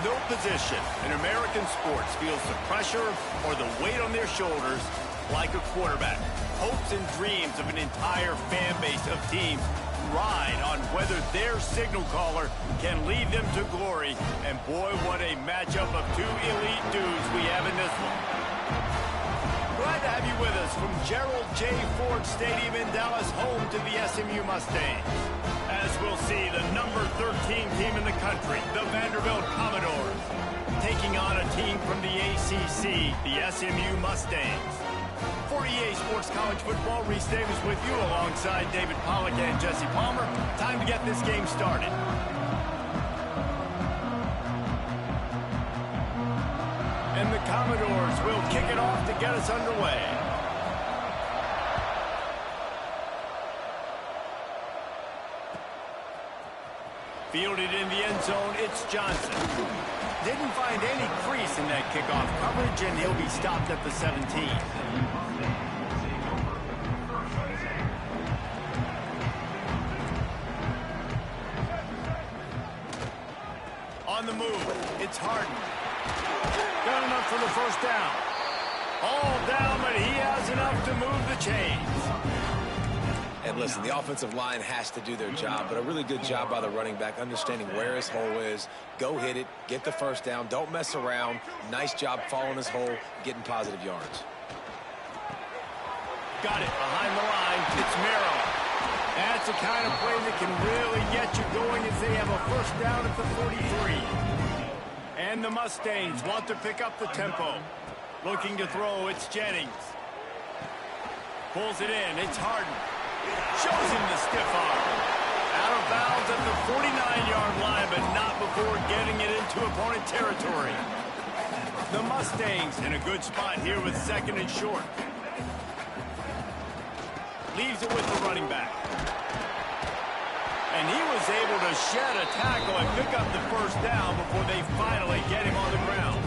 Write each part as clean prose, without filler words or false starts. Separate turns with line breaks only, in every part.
field position in American sports feels the pressure or the weight on their shoulders like a quarterback. Hopes and dreams of an entire fan base of teams ride on whether their signal caller can lead them to glory. And boy, what a matchup of two elite dudes we have in this one. Glad to have you with us from Gerald J. Ford Stadium in Dallas, home to the SMU Mustangs. As we'll see, the number 13 team in the country, the Vanderbilt Commodores, taking on a team from the ACC, the SMU Mustangs. For EA Sports College Football, Reese Davis with you alongside David Pollack and Jesse Palmer. Time to get this game started. And the Commodores will kick it off to get us underway. Fielded in the end zone, it's Johnson. Didn't find any crease in that kickoff coverage, and he'll be stopped at the 17. On the move, it's Harden. Got enough for the first down. All down, but he has enough to move the chains.
And listen, the offensive line has to do their job, but a really good job by the running back, understanding where his hole is. Go hit it, get the first down, don't mess around. Nice job following his hole, getting positive yards.
Got it behind the line. It's Merrill. That's the kind of play that can really get you going as they have a first down at the 43. And the Mustangs want to pick up the tempo. Looking to throw, it's Jennings. Pulls it in, it's Harden. Shows him the stiff arm. Out of bounds at the 49-yard line, but not before getting it into opponent territory. The Mustangs in a good spot here with second and short. Leaves it with the running back. And he was able to shed a tackle and pick up the first down before they finally get him on the ground.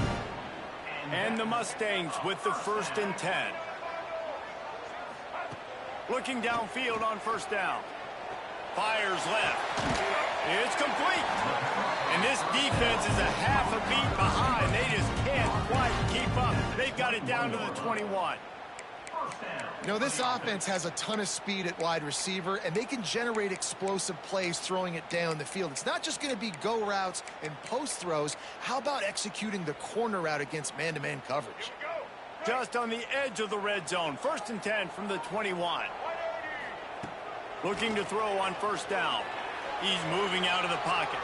And the Mustangs with the 1st and 10. Looking downfield on first down. Fires left. It's complete. And this defense is a half a beat behind. They just can't quite keep up. They've got it down to the 21.
You know, this offense has a ton of speed at wide receiver, and they can generate explosive plays throwing it down the field. It's not just going to be go routes and post throws. How about executing the corner route against man-to-man coverage?
Just on the edge of the red zone. 1st and 10 from the 21. Looking to throw on first down. He's moving out of the pocket.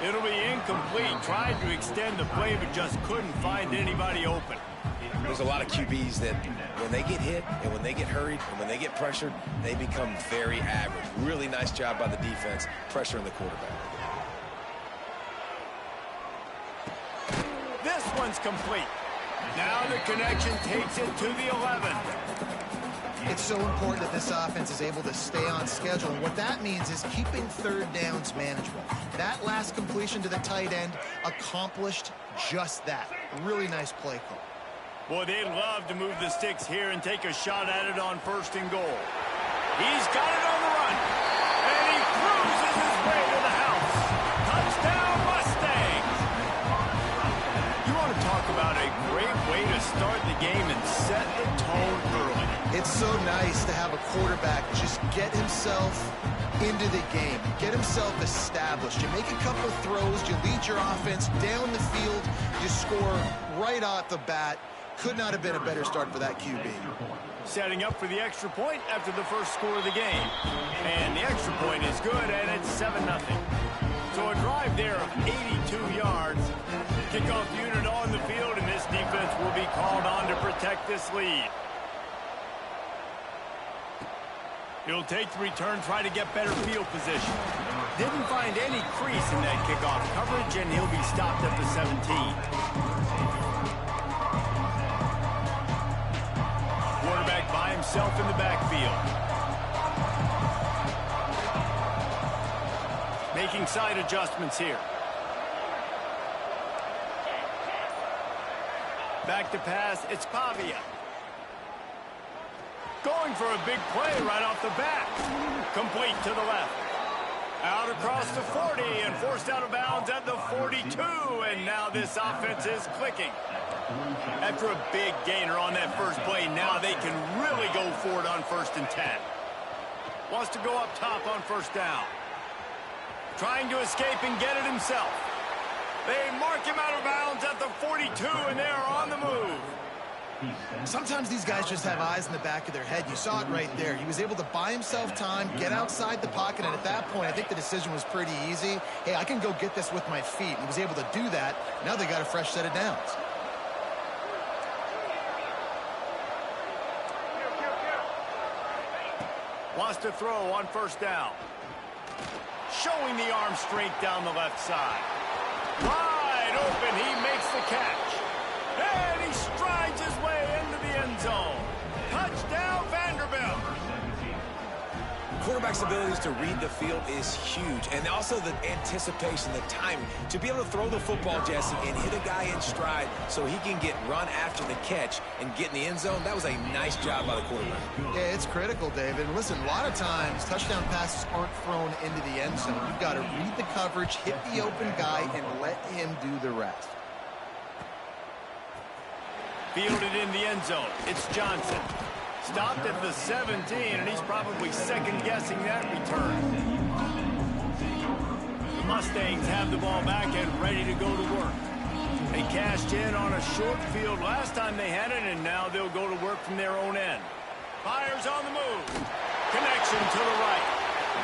It'll be incomplete. Tried to extend the play, but just couldn't find anybody open.
There's a lot of QBs that when they get hit and when they get hurried and when they get pressured, they become very average. Really nice job by the defense, pressuring the quarterback.
This one's complete. Now the connection takes it to the 11.
It's so important that this offense is able to stay on schedule. And what that means is keeping third downs manageable. That last completion to the tight end accomplished just that. Really nice play call.
Boy, they'd love to move the sticks here and take a shot at it on 1st and goal. He's got it on the run. And he cruises his way to the house. Touchdown, Mustangs! You want to talk about a great way to start the game and set the tone early.
It's so nice to have a quarterback just get himself into the game, get himself established. You make a couple throws, you lead your offense down the field, you score right off the bat. Could not have been a better start for that QB.
Setting up for the extra point after the first score of the game. And the extra point is good, and it's 7-0. So a drive there of 82 yards. Kickoff unit on the field, and this defense will be called on to protect this lead. He'll take the return, try to get better field position. Didn't find any crease in that kickoff coverage, and he'll be stopped at the 17. Quarterback by himself in the backfield. Making side adjustments here. Back to pass, it's Pavia. Going for a big play right off the bat. Complete to the left. Out across the 40 and forced out of bounds at the 42. And now this offense is clicking. After a big gainer on that first play, now they can really go for it on 1st and 10. Wants to go up top on 1st down. Trying to escape and get it himself. They mark him out of bounds at the 42, and they are on the move.
Sometimes these guys just have eyes in the back of their head. You saw it right there. He was able to buy himself time, get outside the pocket, and at that point, I think the decision was pretty easy. Hey, I can go get this with my feet. He was able to do that. Now they got a fresh set of downs.
Wants to throw on 1st down. Showing the arm strength down the left side. Wide open, he makes the catch. And he strides his way into the end zone. Touchdown, Vanderbilt.
Quarterback's abilities to read the field is huge, and also the anticipation, the timing. To be able to throw the football, Jesse, and hit a guy in stride so he can get run after the catch and get in the end zone, that was a nice job by the quarterback.
Yeah, it's critical, David. Listen, a lot of times, touchdown passes aren't thrown into the end zone. You've got to read the coverage, hit the open guy, and let him do the rest.
Fielded in the end zone. It's Johnson. Stopped at the 17, and he's probably second-guessing that return. The Mustangs have the ball back and ready to go to work. They cashed in on a short field last time they had it, and now they'll go to work from their own end. Fires on the move. Connection to the right.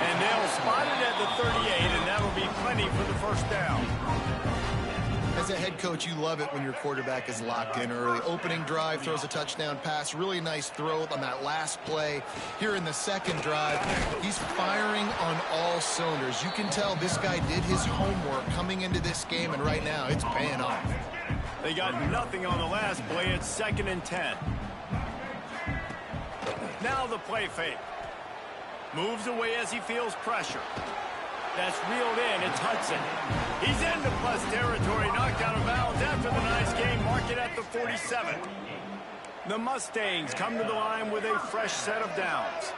And they'll spot it at the 38, and that'll be plenty for the 1st down.
As a head coach, you love it when your quarterback is locked in early. Opening drive, throws a touchdown pass. Really nice throw on that last play. Here in the 2nd drive, he's firing on all cylinders. You can tell this guy did his homework coming into this game, and right now it's paying off.
They got nothing on the last play. It's 2nd and 10. Now the play fake. Moves away as he feels pressure. That's reeled in. It's Hudson. He's into plus territory. Knocked out of bounds after the nice game. Mark it at the 47. The Mustangs come to the line with a fresh set of downs.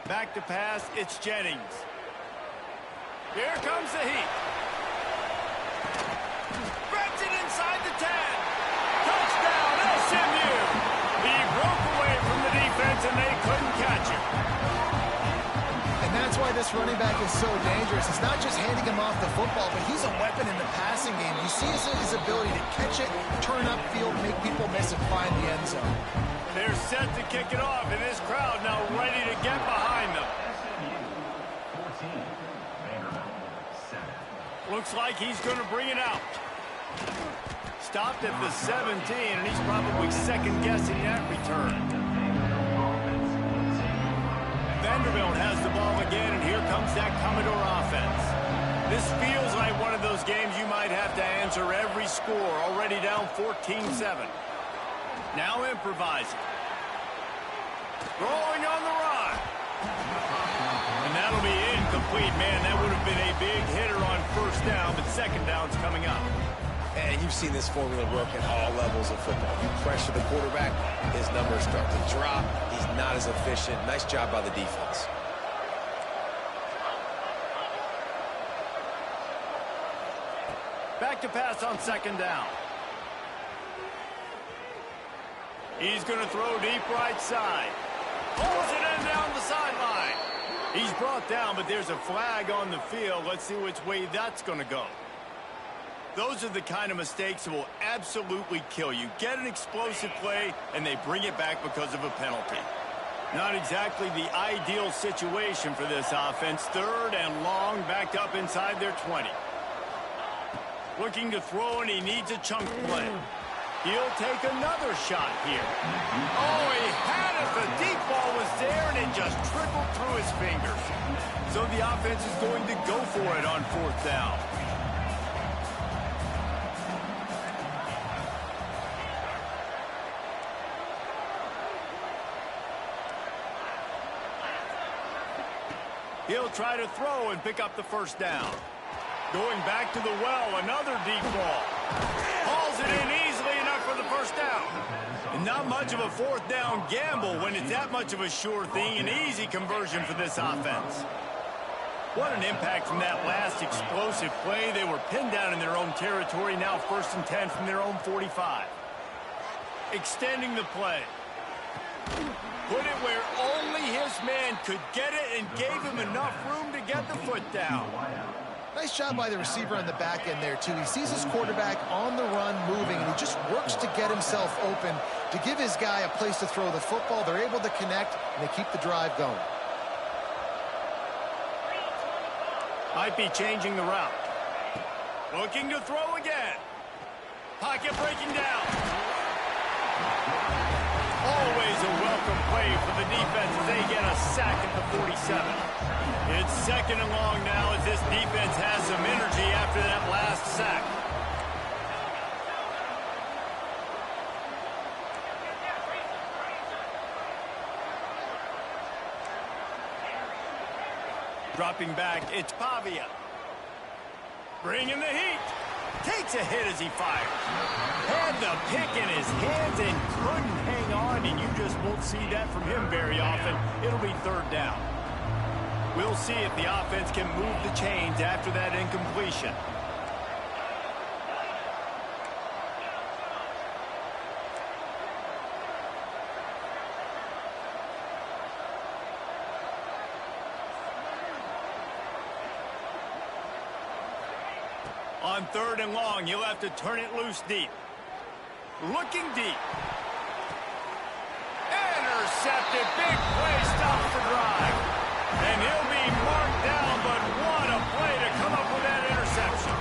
Back to pass. It's Jennings. Here comes the heat. Spreads it inside the 10. Touchdown, SMU. He broke away from the defense, and they couldn't catch him.
That's why this running back is so dangerous. It's not just handing him off the football, but he's a weapon in the passing game. You see his ability to catch it, turn upfield, make people miss and find the end zone.
They're set to kick it off, and this crowd now ready to get behind them. Looks like he's going to bring it out. Stopped at the 17, and he's probably second-guessing that return. Vanderbilt has the ball again, and here comes that Commodore offense. This feels like one of those games you might have to answer every score, already down 14-7. Now improvising. Throwing on the run. And that'll be incomplete. Man, that would have been a big hitter on 1st down, but 2nd down's coming up.
And you've seen this formula work at all levels of football. You pressure the quarterback, his numbers start to drop. He's not as efficient. Nice job by the defense.
Back to pass on 2nd down. He's going to throw deep right side. Pulls it in down the sideline. He's brought down, but there's a flag on the field. Let's see which way that's going to go. Those are the kind of mistakes that will absolutely kill you. Get an explosive play, and they bring it back because of a penalty. Not exactly the ideal situation for this offense. 3rd and long, backed up inside their 20. Looking to throw, and he needs a chunk play. He'll take another shot here. Oh, he had it. The deep ball was there, and it just trickled through his fingers. So the offense is going to go for it on 4th down. He'll try to throw and pick up the 1st down. Going back to the well, another deep ball. Hauls it in easily enough for the 1st down. And not much of a 4th down gamble when it's that much of a sure thing, an easy conversion for this offense. What an impact from that last explosive play. They were pinned down in their own territory, now 1st and 10 from their own 45. Extending the play. Put it where only his man could get it and gave him enough room to get the foot down.
Nice job by the receiver on the back end there, too. He sees his quarterback on the run moving, and he just works to get himself open to give his guy a place to throw the football. They're able to connect, and they keep the drive going.
Might be changing the route. Looking to throw again. Pocket breaking down. Always a welcome play for the defense as they get a sack at the 47. It's 2nd and long now as this defense has some energy after that last sack. Dropping back, it's Pavia. Bringing the heat. Takes a hit as he fires. Had the pick in his hands and couldn't hang on, and you just won't see that from him very often. It'll be 3rd down. We'll see if the offense can move the chains after that incompletion. On 3rd and long, you'll have to turn it loose deep. Looking deep. Intercepted. Big play. Stops the drive. And he'll be marked down, but what a play to come up with that interception.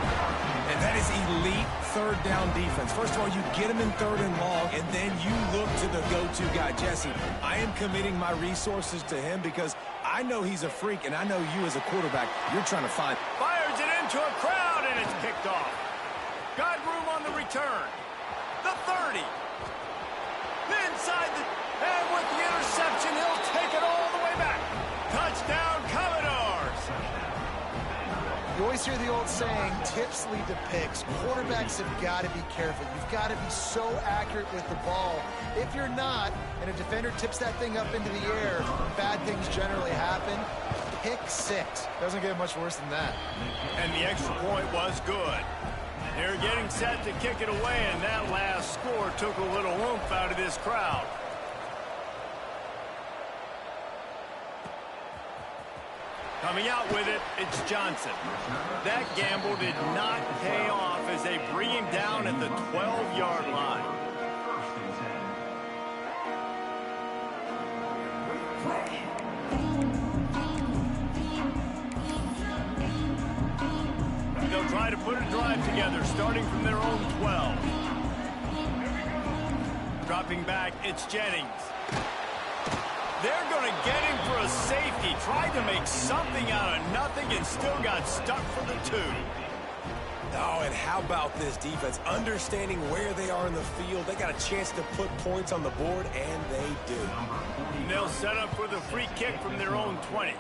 And that is elite 3rd down defense. First of all, you get him in 3rd and long, and then you look to the go-to guy, Jesse. I am committing my resources to him because I know he's a freak, and I know you as a quarterback, you're trying to find.
Fires it into a crowd, and it's picked off. Got room on the return. The 30. Inside the... And with the interception, he'll take it all the way back. Touchdown, Commodores.
You always hear the old saying, tips lead to picks. Quarterbacks have got to be careful. You've got to be so accurate with the ball. If you're not, and a defender tips that thing up into the air, bad things generally happen. Pick 6. Doesn't get much worse than that.
And the extra point was good. They're getting set to kick it away, and that last score took a little oomph out of this crowd. Coming out with it, it's Johnson. That gamble did not pay off as they bring him down at the 12-yard line. They'll try to put a drive together, starting from their own 12. Dropping back, it's Jennings. They're going to get him for a safety. Tried to make something out of nothing and still got stuck for the 2.
Oh, and how about this defense? Understanding where they are in the field. They got a chance to put points on the board, and they do.
And they'll set up for the free kick from their own 20.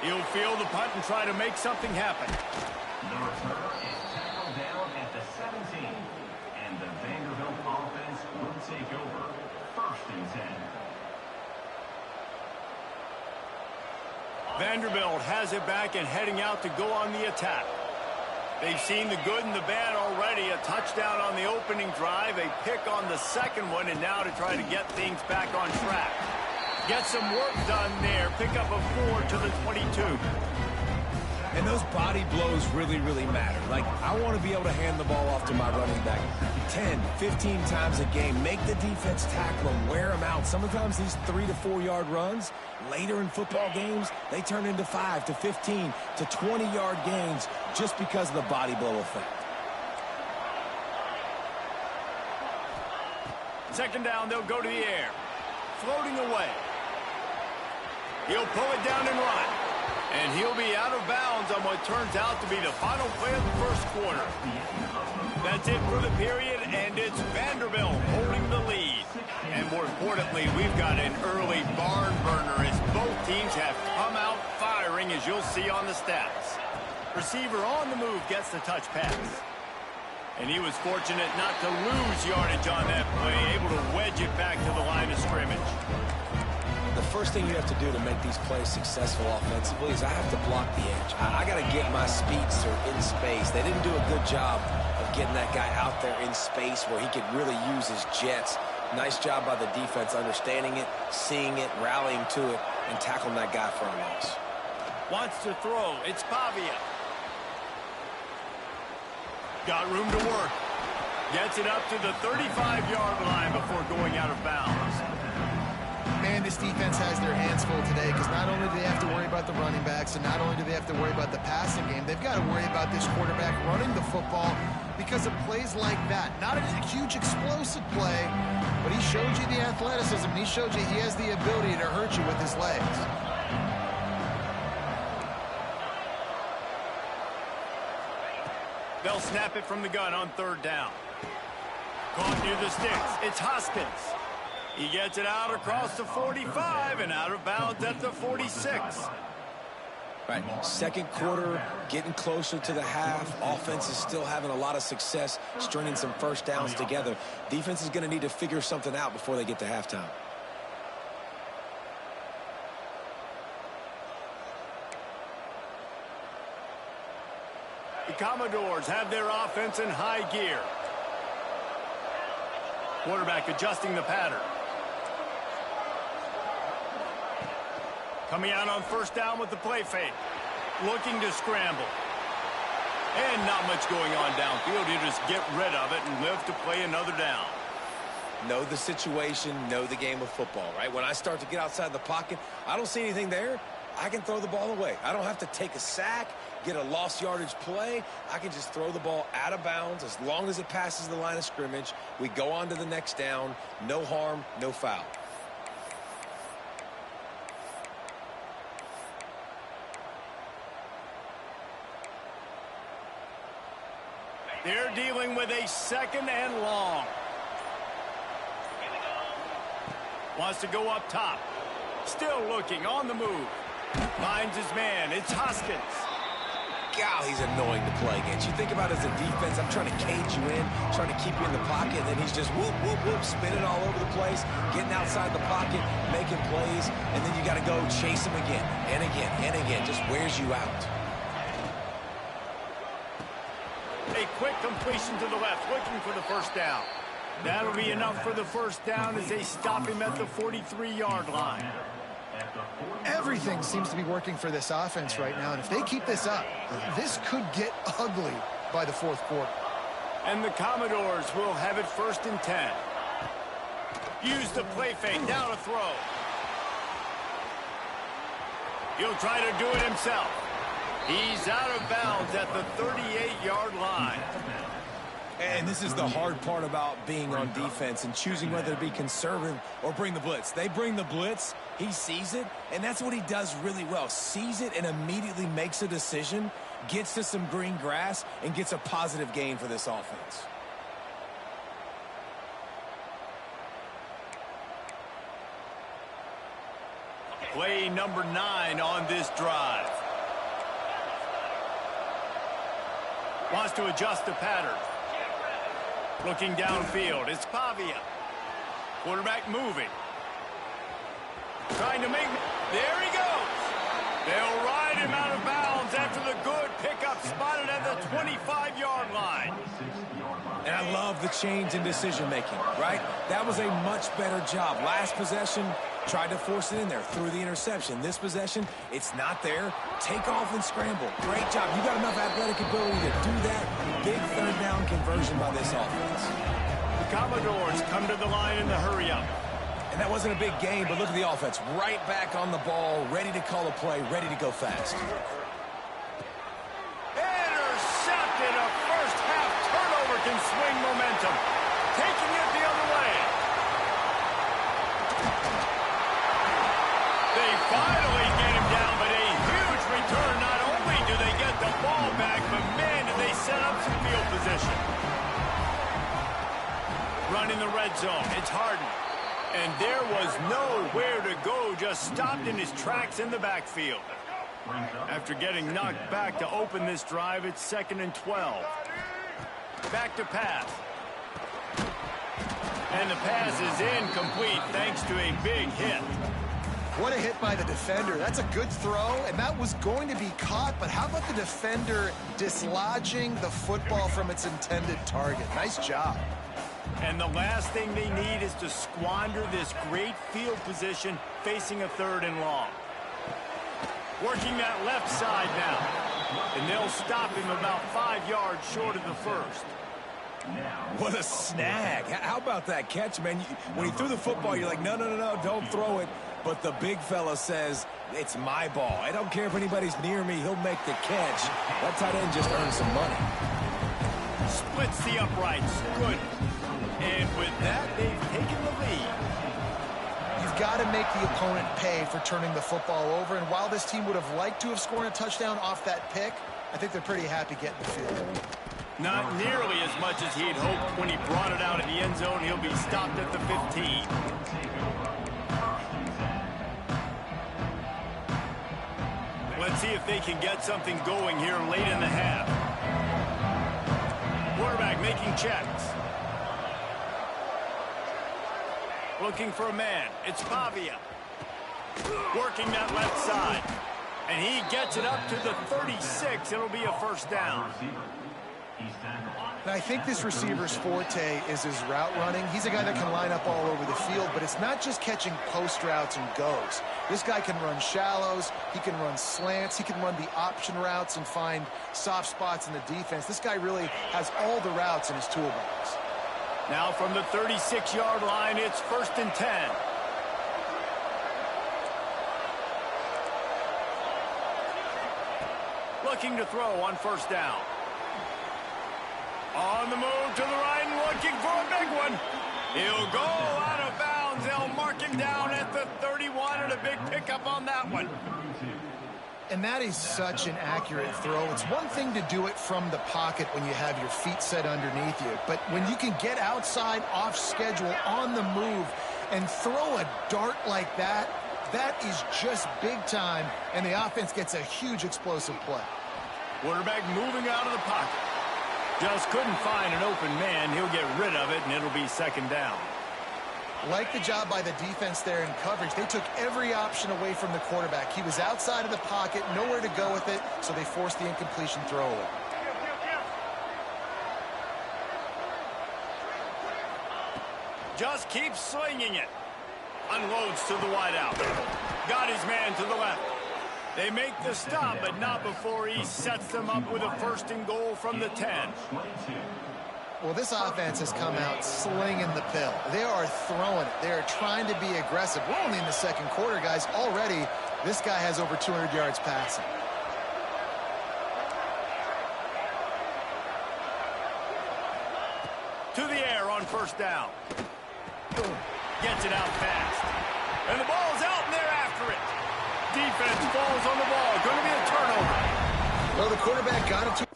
He'll field the punt and try to make something happen.
The return is tackled down at the 17. And the Vanderbilt offense will take over. 1st and 10.
Vanderbilt has it back and heading out to go on the attack. They've seen the good and the bad already. A touchdown on the opening drive, a pick on the 2nd one, and now to try to get things back on track. Get some work done there. Pick up a 4 to the 22.
And those body blows really, really matter. Like, I want to be able to hand the ball off to my running back 10, 15 times a game. Make the defense tackle them, wear them out. Sometimes these 3 to 4 yard runs, later in football games, they turn into 5 to 15 to 20-yard gains just because of the body blow effect.
2nd down, they'll go to the air. Floating away. He'll pull it down and run. And he'll be out of bounds on what turns out to be the final play of the 1st quarter. That's it for the period, and it's Vanderbilt holding the lead. And more importantly, we've got an early barn burner as both teams have come out firing, as you'll see on the stats. Receiver on the move gets the touch pass. And he was fortunate not to lose yardage on that play, able to wedge it back to the line of scrimmage.
The
first thing you have to do to make these plays successful offensively is I have to block the edge. I got to get my speedster in space. They didn't do a good job of getting that guy out there in space where he could really use his jets. Nice job by the defense understanding it, seeing it, rallying to it, and tackling that guy for a loss.
Wants to throw. It's Pavia. Got room to work. Gets it up to the 35-yard line before going out of bounds.
Man, this defense has their hands full today because not only do they have to worry about the running backs and not only do they have to worry about the passing game, they've got to worry about this quarterback running the football because of plays like that. Not a huge explosive play, but he showed you the athleticism. He showed you he has the ability to hurt you with his legs.
They'll snap it from the gun on third down. Caught near the sticks. It's Hoskins. He gets it out across the 45 and out of bounds at the 46.
Right, second quarter, getting closer to the half. Offense is still having a lot of success stringing some first downs together. Defense is going to need to figure something out before they get to halftime.
The Commodores have their offense in high gear. Quarterback adjusting the pattern. Coming out on first down with the play fake. Looking to scramble. And not much going on downfield. You just get rid of it and live to play another down.
Know the situation, know the game of football, right? When I start to get outside the pocket, I don't see anything there. I can throw the ball away. I don't have to take a sack, get a lost yardage play. I can just throw the ball out of bounds as long as it passes the line of scrimmage. We go on to the next down. No harm, no foul.
They're dealing with a second and long. Wants to go up top. Still looking on the move. Finds his man. It's Hoskins.
God, he's annoying to play against. You think about it as a defense, I'm trying to cage you in, trying to keep you in the pocket, and then he's just whoop, whoop, whoop, spinning all over the place, getting outside the pocket, making plays, and then you got to go chase him again and again and again. Just wears you out.
A quick completion to the left, looking for the first down. That'll be enough for the first down as they stop him at the 43-yard line.
Everything seems to be working for this offense right now, and if they keep this up, this could get ugly by the fourth quarter.
And the Commodores will have it first and 10. Use the play fake, now to throw. He'll try to do it himself. He's out of bounds at the 38-yard line.
And this is the hard part about being on defense and choosing whether to be conservative or bring the blitz. They bring the blitz, he sees it, and that's what he does really well. Sees it and immediately makes a decision, gets to some green grass, and gets a positive gain for this offense.
Play number 9 on this drive. Wants to adjust the pattern. Looking downfield, it's Pavia. Quarterback moving. Trying to make... There he goes! They'll ride him out of bounds after the good pickup spotted at the 25-yard line.
And I love the change in decision-making, right? That was a much better job. Last possession, tried to force it in there, threw the interception. This possession, it's not there. Take off and scramble. Great job. You got enough athletic ability to do that. Big third down conversion by this offense.
The Commodores come to the line in the hurry-up.
And that wasn't a big game, but look at the offense. Right back on the ball, ready to call a play, ready to go fast.
Intercepted. A first-half turnover can swing momentum. Taking it the other way. They finally get him down, but a huge return. Not only do they get the ball back, but man, do they set up some field position. Running the red zone. It's Harden. And there was nowhere to go, just stopped in his tracks in the backfield. After getting knocked back to open this drive, it's 2nd and 12. Back to pass. And the pass is incomplete thanks to a big hit.
What a hit by the defender. That's a good throw, and that was going to be caught, but how about the defender dislodging the football from its intended target? Nice job.
And the last thing they need is to squander this great field position facing a 3rd and long. Working that left side now, and they'll stop him about 5 yards short of the first.
What a snag. How about that catch, man? When he threw the football, you're like, no, don't throw it. But the big fella says, it's my ball. I don't care if anybody's near me. He'll make the catch. That tight end just earned some money.
Splits the uprights. Good. And with that, they've taken the lead.
You've got to make the opponent pay for turning the football over. And while this team would have liked to have scored a touchdown off that pick, I think they're pretty happy getting the field.
Not nearly as much as he'd hoped when he brought it out of the end zone. He'll be stopped at the 15. Let's see if they can get something going here late in the half. Quarterback making checks. Looking for a man. It's Pavia. Working that left side. And he gets it up to the 36. It'll be a first down.
And I think this receiver's forte is his route running. He's a guy that can line up all over the field, but it's not just catching post routes and goes. This guy can run shallows, he can run slants, he can run the option routes and find soft spots in the defense. This guy really has all the routes in his toolbox.
Now from the 36-yard line, it's 1st and 10. Looking to throw on 1st down. On the move to the right and looking for a big one. He'll go out of bounds. They'll mark him down at the 31 and a big pickup on that one.
And that is such an accurate throw. It's one thing to do it from the pocket when you have your feet set underneath you, but when you can get outside, off schedule, on the move, and throw a dart like that, that is just big time, and the offense gets a huge explosive play.
Quarterback moving out of the pocket. Just couldn't find an open man. He'll get rid of it, and it'll be 2nd down.
Like the job by the defense there in coverage. They took every option away from the quarterback. He was outside of the pocket, nowhere to go with it, so they forced the incompletion throw away.
Just keeps slinging it. Unloads to the wideout. Got his man to the left. They make the stop, but not before he sets them up with a 1st and goal from the 10.
Well, this offense has come out slinging the pill. They are throwing it. They are trying to be aggressive. We're only in the 2nd quarter, guys. Already, this guy has over 200 yards passing.
To the air on 1st down. Gets it out fast. And the ball's out, and they're after it. Defense falls on the ball. Going to be a turnover.
Well, the quarterback got it to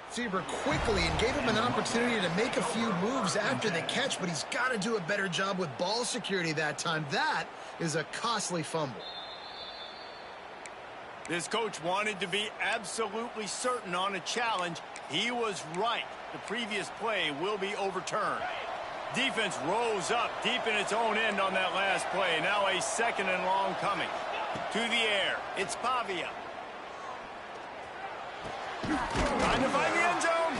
receiver quickly and gave him an opportunity to make a few moves after the catch, but he's got to do a better job with ball security that time. That is a costly fumble.
This coach wanted to be absolutely certain on a challenge. He was right. The previous play will be overturned. Defense rose up deep in its own end on that last play. Now a 2nd and long coming. To the air. It's Pavia. Trying to find the end zone.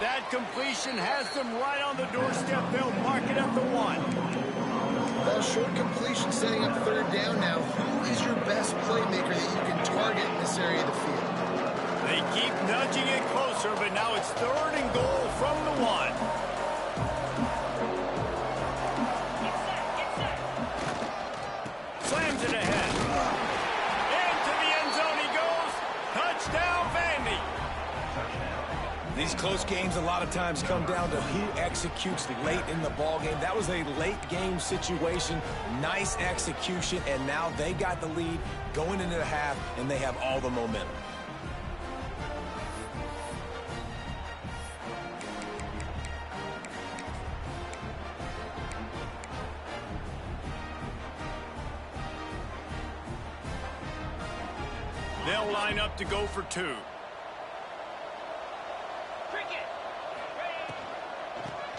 That completion has them right on the doorstep. They'll mark it at the 1.
Ball short completion, setting up 3rd down now. Who is your best playmaker that you can target in this area of the field?
They keep nudging it closer, but now it's 3rd and goal from the 1. Slams it ahead. Into the end zone he goes. Touchdown, Vandy.
These close games a lot of times come down to who executes late in the ball game. That was a late game situation. Nice execution, and now they got the lead going into the half, and they have all the momentum.
They'll line up to go for 2.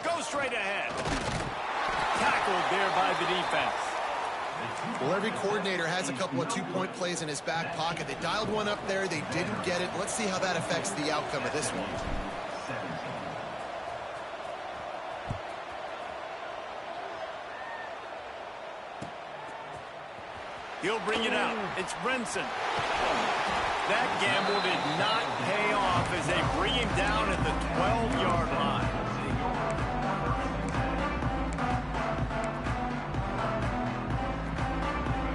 Goes Throw straight ahead. Tackled there by the defense.
Well, every coordinator has a couple of two-point plays in his back pocket. They dialed one up there. They didn't get it. Let's see how that affects the outcome of this one.
He'll bring it out. It's Brinson. That gamble did not pay off as they bring him down at the 12-yard line.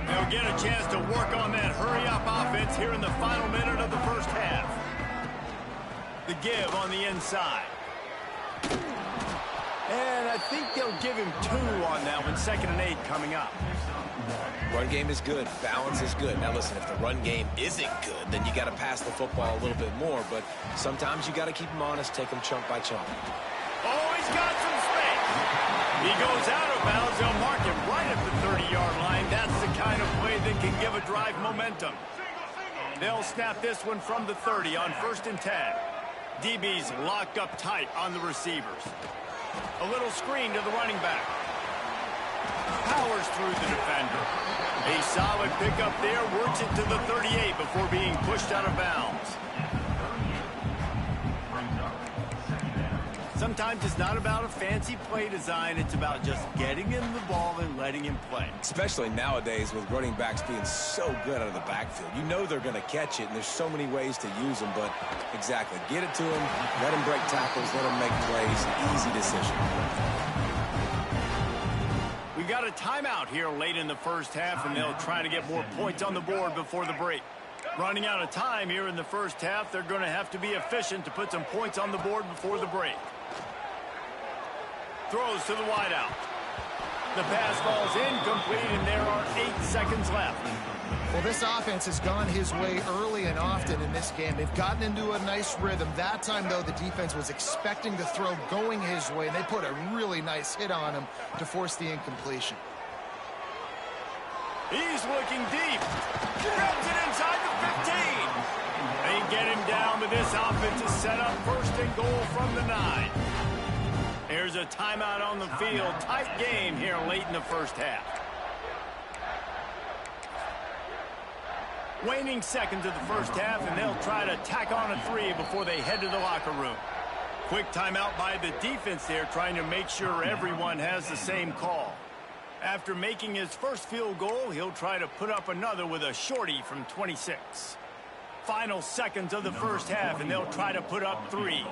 They'll get a chance to work on that hurry-up offense here in the final minute of the first half. The give on the inside. And I think they'll give him 2 on that one. 2nd and 8 coming up.
Run game is good. Balance is good. Now, listen, if the run game isn't good, then you got to pass the football a little bit more. But sometimes you got to keep them honest, take them chunk by chunk.
Oh, he's got some space. He goes out of bounds. They'll mark him right at the 30-yard line. That's the kind of play that can give a drive momentum. They'll snap this one from the 30 on 1st and 10. DB's locked up tight on the receivers. A little screen to the running back. Powers through the defender. A solid pickup there, works it to the 38 before being pushed out of bounds. Sometimes it's not about a fancy play design, it's about just getting him the ball and letting him play.
Especially nowadays with running backs being so good out of the backfield. You know they're going to catch it, and there's so many ways to use them, but exactly. Get it to them, let them break tackles, let them make plays. Easy decision.
We got a timeout here late in the first half, and they'll try to get more points on the board before the break. Running out of time here in the first half, they're going to have to be efficient to put some points on the board before the break. Throws to the wideout. The pass ball's incomplete, and there are 8 seconds left.
Well, this offense has gone his way early and often in this game. They've gotten into a nice rhythm. That time, though, the defense was expecting the throw going his way, and they put a really nice hit on him to force the incompletion.
He's looking deep. Grabs it inside the 15. They get him down, but this offense is set up 1st and goal from the 9. There's a timeout on the field. Tight game here late in the first half. Waning seconds of the first half, and they'll try to tack on a 3 before they head to the locker room. Quick timeout by the defense there, trying to make sure everyone has the same call. After making his first field goal, he'll try to put up another with a shorty from 26. Final seconds of the first half, and they'll try to put up 3.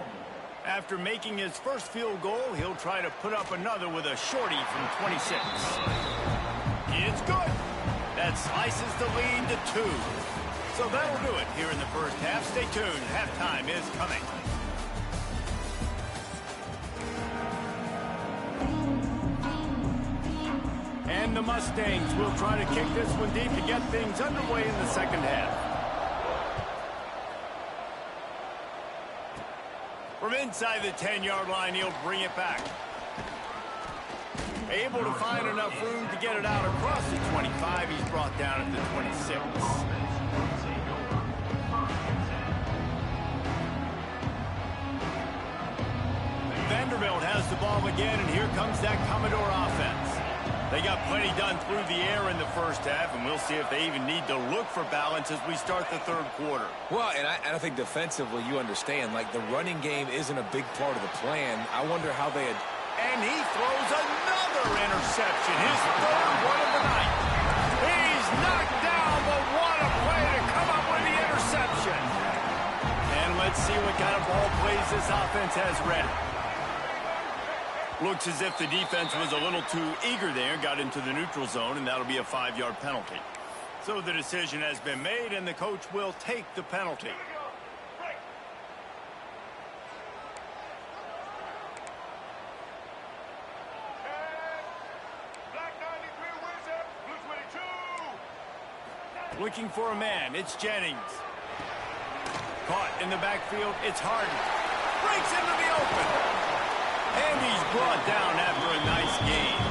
After making his first field goal, he'll try to put up another with a shorty from 26. It's good. That slices the lead to 2. So that'll do it here in the first half. Stay tuned. Halftime is coming. And the Mustangs will try to kick this one deep to get things underway in the second half. From inside the 10-yard line, he'll bring it back. Able to find enough room to get it out across the 25. He's brought down at the 26. Vanderbilt has the ball again, and here comes that Commodore offense. They got plenty done through the air in the first half, and we'll see if they even need to look for balance as we start the third quarter.
Well, and I think defensively you understand, like the running game isn't a big part of the plan. I wonder how they had...
And he throws another interception, his third one of the night. He's knocked down, but what a play to come up with the interception. And let's see what kind of ball plays this offense has ready. Looks as if the defense was a little too eager there, got into the neutral zone, and that'll be a 5-yard penalty. So the decision has been made, and the coach will take the penalty. Looking for a man, it's Jennings. Caught in the backfield, it's Harden. Breaks into the open. And he's brought down after a nice game.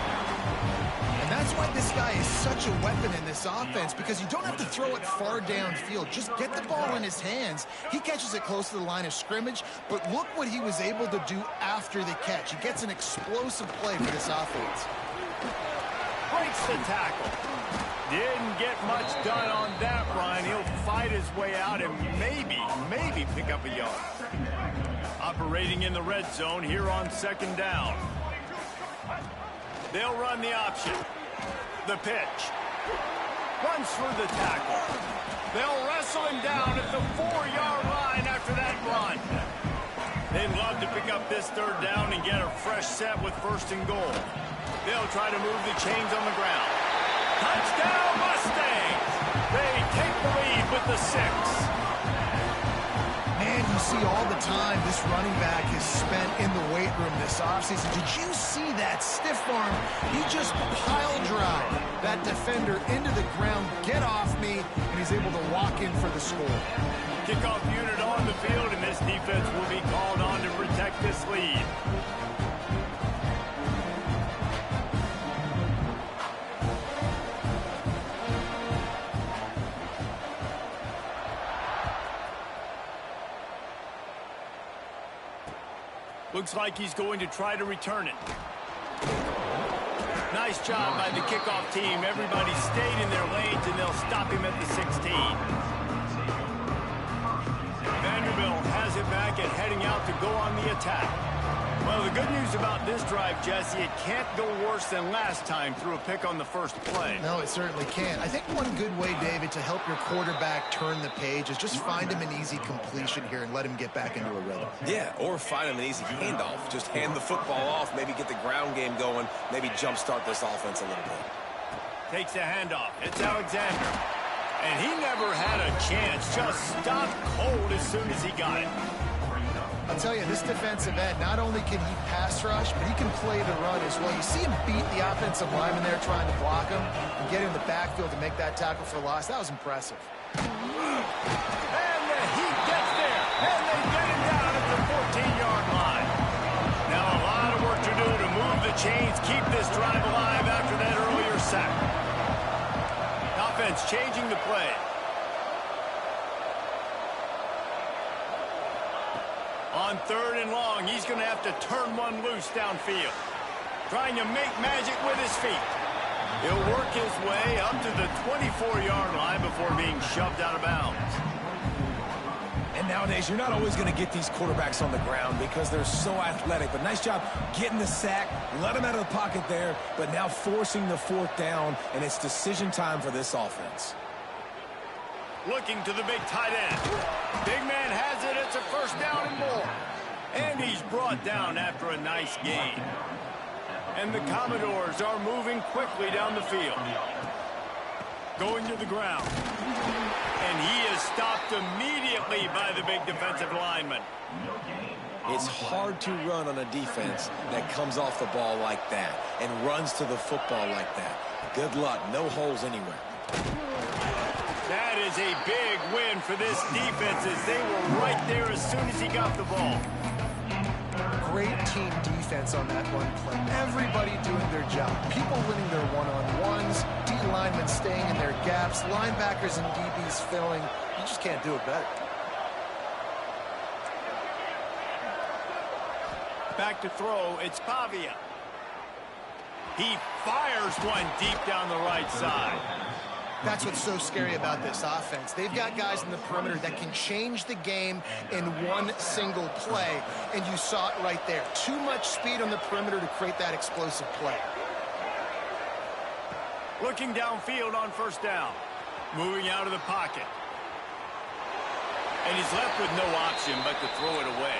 And that's why this guy is such a weapon in this offense because you don't have to throw it far downfield. Just get the ball in his hands. He catches it close to the line of scrimmage, but look what he was able to do after the catch. He gets an explosive play for this offense.
Breaks the tackle. Didn't get much done on that run. He'll fight his way out and maybe pick up a yard. Operating in the red zone here on second down. They'll run the option. The pitch. Runs for the tackle. They'll wrestle him down at the 4-yard line after that run. They'd love to pick up this third down and get a fresh set with first and goal. They'll try to move the chains on the ground. Touchdown Mustangs! They take the lead with the 6.
Man, you see all the time this running back is spent in the weight room this offseason. Did you see that stiff arm? He just pile drive that defender into the ground, get off me, and he's able to walk in for the score.
Kickoff unit on the field, and this defense will be called on to protect this lead. Looks like he's going to try to return it. Nice job by the kickoff team. Everybody stayed in their lanes, and they'll stop him at the 16. Vanderbilt has it back and heading out to go on the attack. Well, the good news about this drive, Jesse, it can't go worse than last time through a pick on the first play.
No, it certainly can't. I think one good way, David, to help your quarterback turn the page is just find him an easy completion here and let him get back into a rhythm.
Yeah, or find him an easy handoff. Just hand the football off, maybe get the ground game going, maybe jumpstart this offense a little bit.
Takes the handoff. It's Alexander. And he never had a chance. Just stopped cold as soon as he got it.
I'll tell you, this defensive end, not only can he pass rush, but he can play the run as well. You see him beat the offensive lineman there trying to block him and get in the backfield to make that tackle for loss. That was impressive.
And he gets there, and they get him down at the 14-yard line. Now a lot of work to do to move the chains, keep this drive alive after that earlier sack. Offense changing the play. On third and long, he's going to have to turn one loose downfield. Trying to make magic with his feet. He'll work his way up to the 24-yard line before being shoved out of bounds.
And nowadays, you're not always going to get these quarterbacks on the ground because they're so athletic. But nice job getting the sack, let him out of the pocket there, but now forcing the fourth down, and it's decision time for this offense.
Looking to the big tight end. Big man has it. It's a first down and more. And he's brought down after a nice gain. And the Commodores are moving quickly down the field. Going to the ground. And he is stopped immediately by the big defensive lineman.
It's hard to run on a defense that comes off the ball like that and runs to the football like that. Good luck. No holes anywhere.
That is a big win for this defense as they were right there as soon as he got the ball.
Great team defense on that run play. Everybody doing their job. People winning their one-on-ones, D linemen staying in their gaps, linebackers and DBs filling. You just can't do it better.
Back to throw, it's Pavia. He fires one deep down the right side.
That's what's so scary about this offense. They've got guys in the perimeter that can change the game in one single play, and you saw it right there. Too much speed on the perimeter to create that explosive play.
Looking downfield on first down. Moving out of the pocket. And he's left with no option but to throw it away.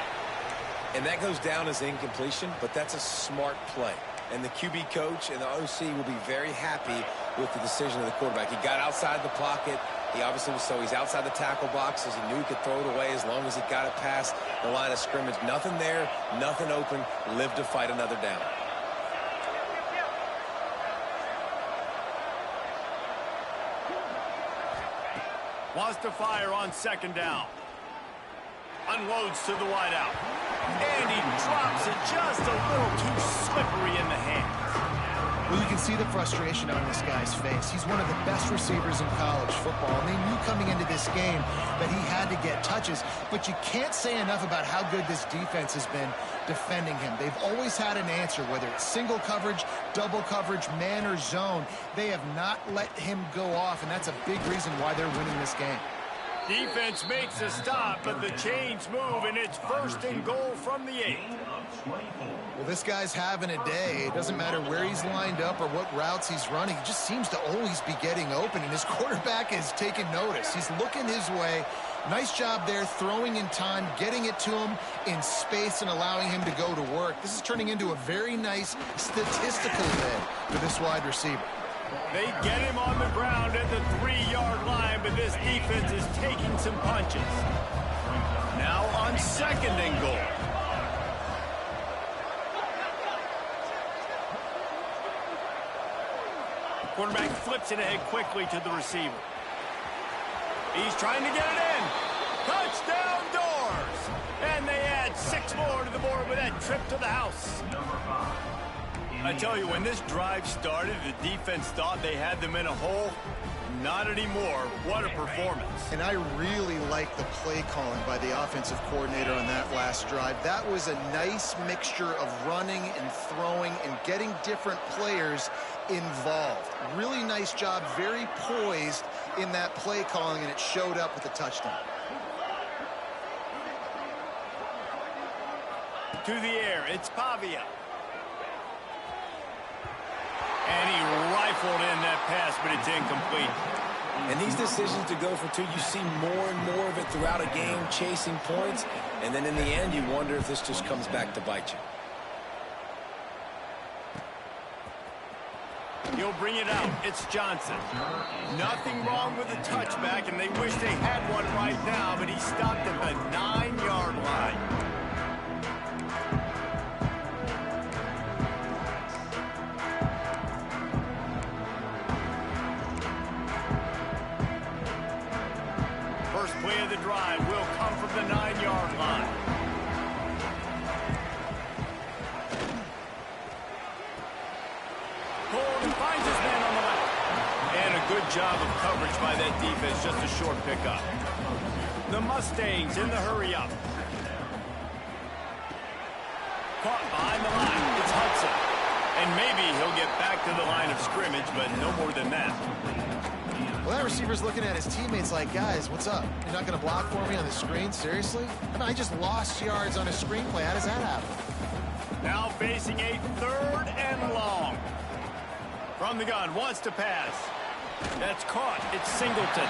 And that goes down as incompletion, but that's a smart play. And the QB coach and the OC will be very happy with the decision of the quarterback. He got outside the pocket. He obviously was, so he's outside the tackle box as he knew he could throw it away as long as he got it past the line of scrimmage. Nothing there, nothing open. Live to fight another down.
Wants to fire on second down. Unloads to the wideout. And he drops it just a little too slippery in the hands.
Well, you can see the frustration on this guy's face. He's one of the best receivers in college football, and they knew coming into this game that he had to get touches, but you can't say enough about how good this defense has been defending him. They've always had an answer, whether it's single coverage, double coverage, man or zone. They have not let him go off, and that's a big reason why they're winning this game.
Defense makes a stop, but the chains move, and it's 1st and goal from the 8.
Well, this guy's having a day. It doesn't matter where he's lined up or what routes he's running. He just seems to always be getting open, and his quarterback is taking notice. He's looking his way. Nice job there, throwing in time, getting it to him in space, and allowing him to go to work. This is turning into a very nice statistical day for this wide receiver.
They get him on the ground at the 3-yard line, but this defense is taking some punches. Now on 2nd and goal. Quarterback flips it ahead quickly to the receiver. He's trying to get it in. Touchdown Doors! And they add 6 more to the board with that trip to the house. I tell you, when this drive started, the defense thought they had them in a hole. Not anymore. What a performance.
And I really like the play calling by the offensive coordinator on that last drive. That was a nice mixture of running and throwing and getting different players involved. Really nice job, very poised in that play calling, and it showed up with a touchdown.
To the air, it's Pavia. And he rifled in that pass, but it's incomplete.
And these decisions to go for 2, you see more and more of it throughout a game, chasing points. And then in the end, you wonder if this just comes back to bite you.
He'll bring it out. It's Johnson. Nothing wrong with the touchback, and they wish they had one right now, but he stopped at the 9-yard line. First play of the drive will come from the 9-yard line. Cole finds his man on the left. And a good job of coverage by that defense, just a short pickup. The Mustangs in the hurry-up. Caught behind the line. It's Hudson. And maybe he'll get back to the line of scrimmage, but no more than that.
Well, that receiver's looking at his teammates like, guys, what's up? You're not going to block for me on the screen? Seriously? I mean, I just lost yards on a screenplay. How does that happen?
Now facing a 3rd and long. From the gun, wants to pass. That's caught. It's Singleton.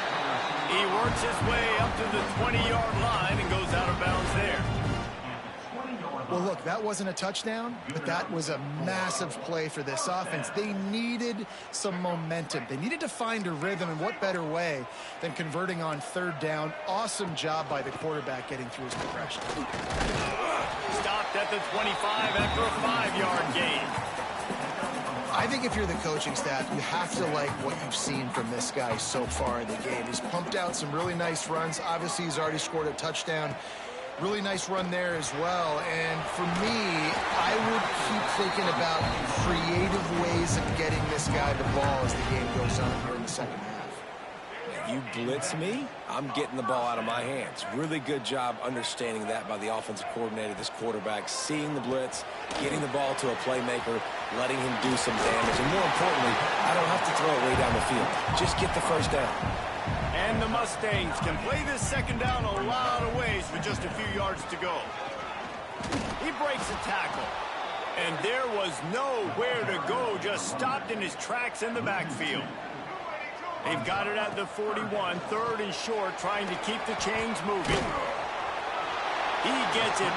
He works his way up to the 20-yard line and goes out of bounds there.
Well, look, that wasn't a touchdown, but that was a massive play for this offense. They needed some momentum. They needed to find a rhythm, and what better way than converting on 3rd down. Awesome job by the quarterback getting through his progression.
Stopped at the 25 after a 5-yard gain.
I think if you're the coaching staff, you have to like what you've seen from this guy so far in the game. He's pumped out some really nice runs. Obviously, he's already scored a touchdown. Really nice run there as well. And for me, I would keep thinking about creative ways of getting this guy the ball as the game goes on here in the 2nd half.
You blitz me, I'm getting the ball out of my hands. Really good job understanding that by the offensive coordinator, this quarterback, seeing the blitz, getting the ball to a playmaker, letting him do some damage. And more importantly, I don't have to throw it way down the field. Just get the 1st down.
And the Mustangs can play this 2nd down a lot of ways with just a few yards to go. He breaks a tackle. And there was nowhere to go, just stopped in his tracks in the backfield. They've got it at the 41, 3rd and short, trying to keep the chains moving. He gets it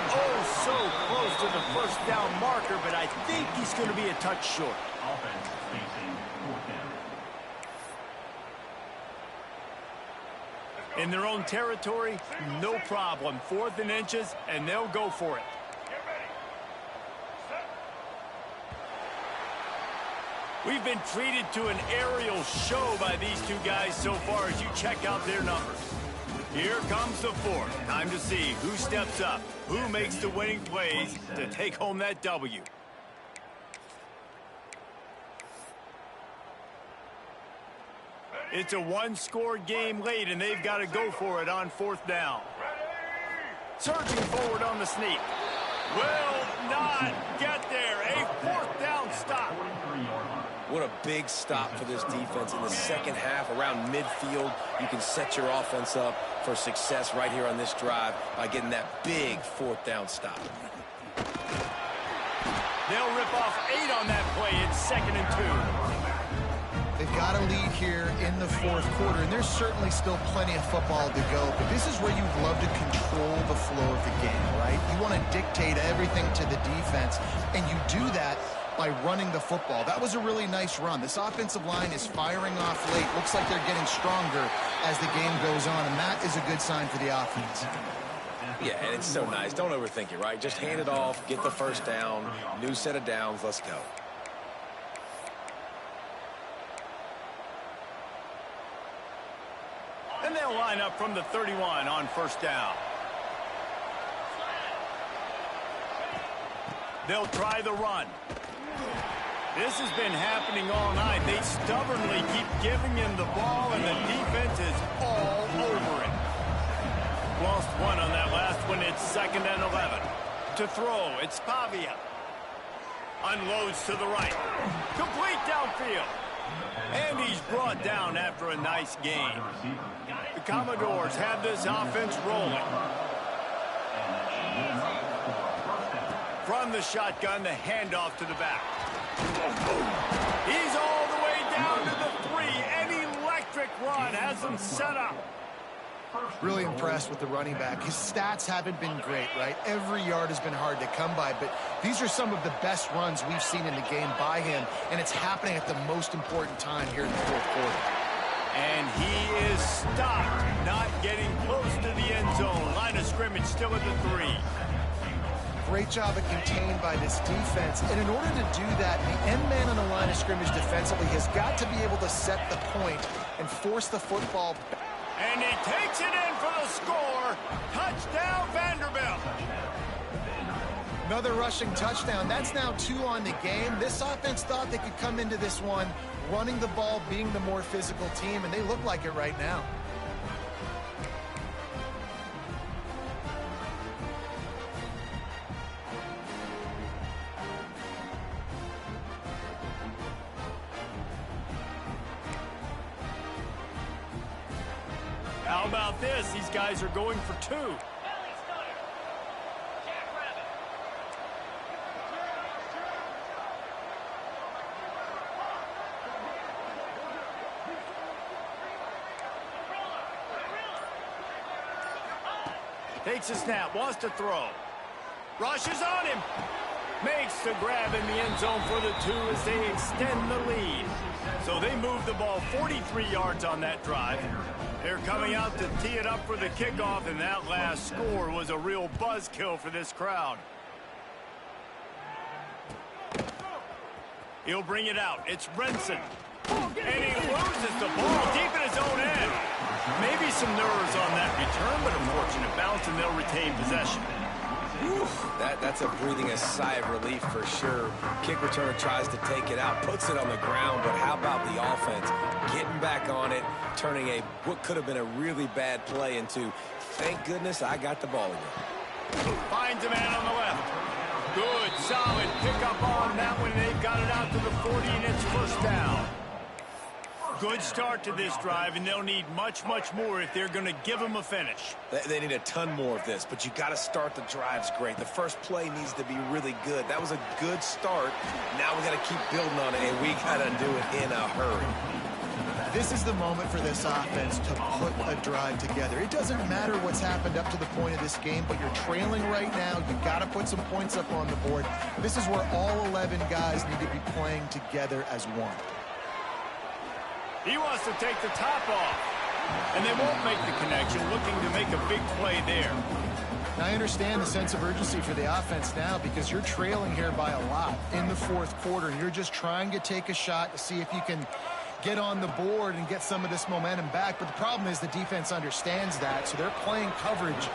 so close to the 1st down marker, but I think he's going to be a touch short.
Offense facing 4th down.
In their own territory, no problem. 4th and inches, and they'll go for it. We've been treated to an aerial show by these two guys so far as you check out their numbers. Here comes the 4th. Time to see who steps up, who makes the winning plays to take home that W. It's a one-score game late, and they've got to go for it on 4th down. Surging forward on the sneak. Will not get there. A 4th down stop.
What a big stop for this defense in the second half. Around midfield, you can set your offense up for success right here on this drive by getting that big 4th down stop.
They'll rip off 8 on that play. It's 2nd and 2.
They've got a lead here in the 4th quarter, and there's certainly still plenty of football to go, but this is where you'd love to control the flow of the game, right? You want to dictate everything to the defense, and you do that by running the football. That was a really nice run. This offensive line is firing off late. Looks like they're getting stronger as the game goes on, and that is a good sign for the offense.
Yeah, and it's so nice. Don't overthink it, right? Just hand it off, get the 1st down, new set of downs, let's go.
And they'll line up from the 31 on 1st down. They'll try the run. This has been happening all night. They stubbornly keep giving him the ball, and the defense is all over it. Lost 1 on that last one. It's 2nd and 11. To throw, it's Pavia. Unloads to the right. Complete downfield. And he's brought down after a nice gain. The Commodores have this offense rolling. From the shotgun, the handoff to the back. He's all the way down to the 3. An electric run has him set up.
Really impressed with the running back. His stats haven't been great, right? Every yard has been hard to come by, but these are some of the best runs we've seen in the game by him, and it's happening at the most important time here in the 4th quarter.
And he is stopped, not getting close to the end zone. Line of scrimmage still at the 3.
Great job of contained by this defense. And in order to do that, the end man on the line of scrimmage defensively has got to be able to set the point and force the football back.
And he takes it in for the score. Touchdown, Vanderbilt.
Another rushing touchdown. That's now 2 on the game. This offense thought they could come into this one running the ball, being the more physical team, and they look like it right now.
How about this? These guys are going for 2. Takes a snap, wants to throw. Rushes on him. Makes the grab in the end zone for the 2 as they extend the lead. So they move the ball 43 yards on that drive. They're coming out to tee it up for the kickoff, and that last score was a real buzzkill for this crowd. He'll bring it out. It's Brinson. And he loses the ball deep in his own end. Maybe some nerves on that return, but a fortunate bounce, and they'll retain possession.
Whew, that's a breathing a sigh of relief for sure. Kick returner tries to take it out, puts it on the ground, but how about the offense getting back on it, turning what could have been a really bad play into, thank goodness I got the ball again.
Finds a man on the left. Good, solid pickup on that one. They've got it out to the 40, and it's 1st down. Good start to this drive, and they'll need much, much more if they're going to give them a finish.
They need a ton more of this, but you got to start the drives great. The first play needs to be really good. That was a good start. Now we got to keep building on it, and we got to do it in a hurry.
This is the moment for this offense to put a drive together. It doesn't matter what's happened up to the point of this game, but you're trailing right now. You've got to put some points up on the board. This is where all 11 guys need to be playing together as one.
He wants to take the top off, and they won't make the connection, looking to make a big play there.
Now, I understand the sense of urgency for the offense now because you're trailing here by a lot in the 4th quarter, and you're just trying to take a shot to see if you can get on the board and get some of this momentum back. But the problem is the defense understands that, so they're playing coverage,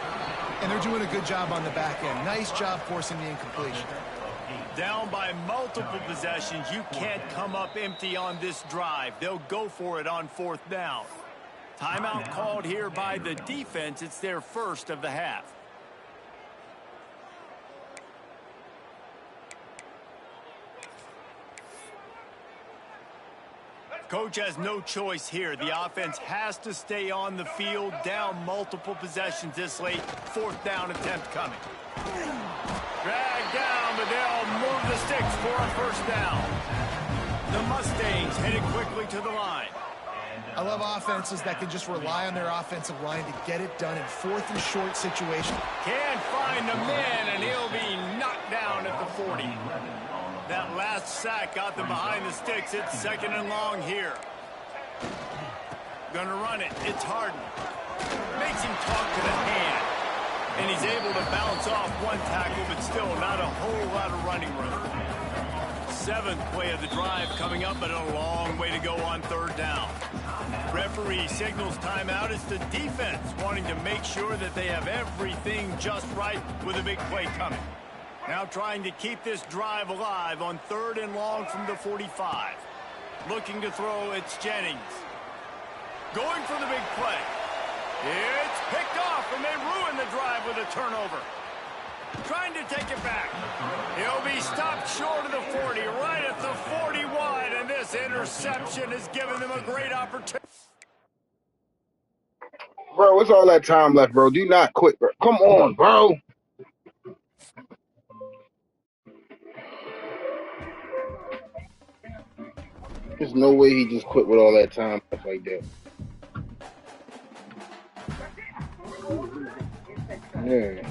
and they're doing a good job on the back end. Nice job forcing the incompletion.
Down by multiple possessions, you can't come up empty on this drive. They'll go for it on 4th down. Timeout called here by the defense. It's their first of the half. Coach has no choice here. The offense has to stay on the field, down multiple possessions this late. 4th down attempt coming. Dragged down, but they'll move the sticks for a 1st down. The Mustangs headed quickly to the line.
I love offenses that can just rely on their offensive line to get it done in 4th and short situation.
Can't find a man, and he'll be knocked down at the 40. That last sack got them behind the sticks. It's 2nd and long here. Gonna run it. It's Harden. Makes him talk to the hand. And he's able to bounce off one tackle, but still not a whole lot of running room. 7th play of the drive coming up, but a long way to go on 3rd down. Referee signals timeout. It's the defense wanting to make sure that they have everything just right with a big play coming. Now trying to keep this drive alive on 3rd and long from the 45. Looking to throw, it's Jennings. Going for the big play. It's picked off, and they ruin the drive with a turnover. Trying to take it back. He'll be stopped short of the 40, right at the 41, and this interception has given them a great opportunity.
Bro, what's all that time left, bro? Do not quit, bro. Come on, bro. There's no way he just quit with all that time left like that. Yeah.